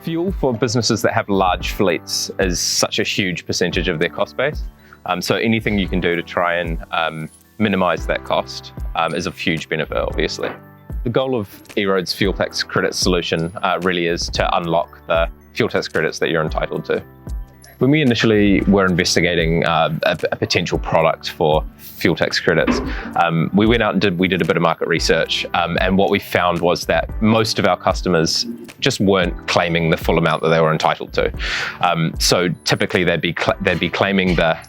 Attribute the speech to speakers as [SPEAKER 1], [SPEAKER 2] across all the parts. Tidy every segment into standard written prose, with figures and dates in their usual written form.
[SPEAKER 1] Fuel for businesses that have large fleets is such a huge percentage of their cost base. So anything you can do to try and minimize that cost is of huge benefit, obviously. The goal of EROAD's fuel tax credit solution really is to unlock the fuel tax credits that you're entitled to. When we initially were investigating a potential product for fuel tax credits, we went out and did a bit of market research, and what we found was that most of our customers just weren't claiming the full amount that they were entitled to. So typically they'd be claiming the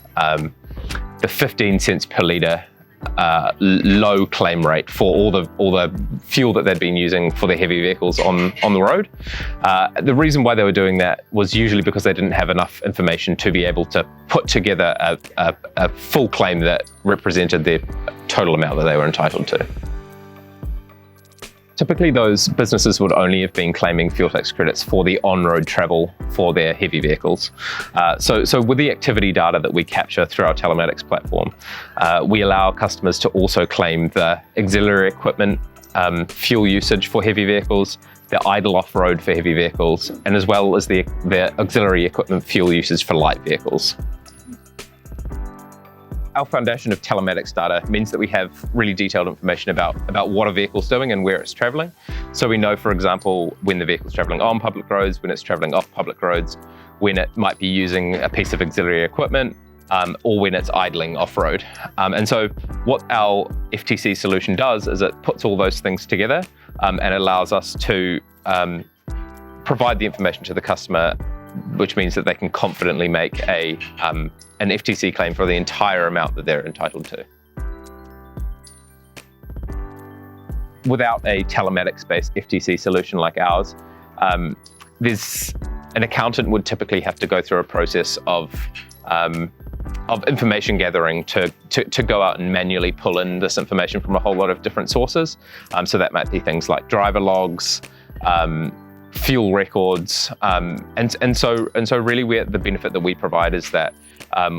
[SPEAKER 1] 15 cents per litre low claim rate for all the fuel that they'd been using for their heavy vehicles on the road. The reason why they were doing that was usually because they didn't have enough information to be able to put together a full claim that represented their total amount that they were entitled to. Typically, those businesses would only have been claiming fuel tax credits for the on-road travel for their heavy vehicles. So with the activity data that we capture through our telematics platform, we allow customers to also claim the auxiliary equipment fuel usage for heavy vehicles, the idle off-road for heavy vehicles, and as well as the auxiliary equipment fuel usage for light vehicles. Our foundation of telematics data means that we have really detailed information about what a vehicle's doing and where it's traveling. So we know, for example, when the vehicle's traveling on public roads, when it's traveling off public roads, when it might be using a piece of auxiliary equipment, or when it's idling off-road. And so what our FTC solution does is it puts all those things together and allows us to provide the information to the customer, which means that they can confidently make an FTC claim for the entire amount that they're entitled to. Without a telematics-based FTC solution like ours, an accountant would typically have to go through a process of information gathering to go out and manually pull in this information from a whole lot of different sources. So that might be things like driver logs, fuel records, and so really the benefit that we provide is that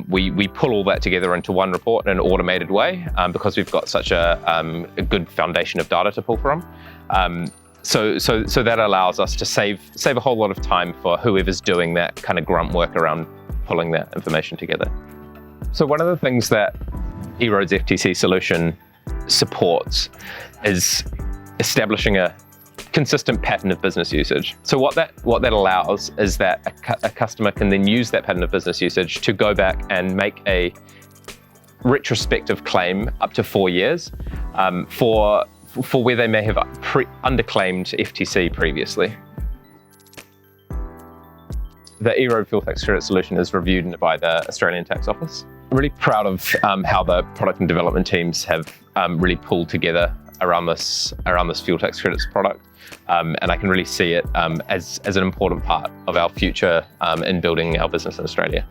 [SPEAKER 1] we pull all that together into one report in an automated way because we've got such a good foundation of data to pull from. So that allows us to save a whole lot of time for whoever's doing that kind of grunt work around pulling that information together. So one of the things that EROAD's FTC solution supports is establishing a consistent pattern of business usage. So what that allows is that a customer can then use that pattern of business usage to go back and make a retrospective claim up to 4 years for where they may have underclaimed FTC previously. The EROAD fuel tax credit solution is reviewed by the Australian Tax Office. I'm really proud of how the product and development teams have really pulled together around this fuel tax credits product. And I can really see it as an important part of our future in building our business in Australia.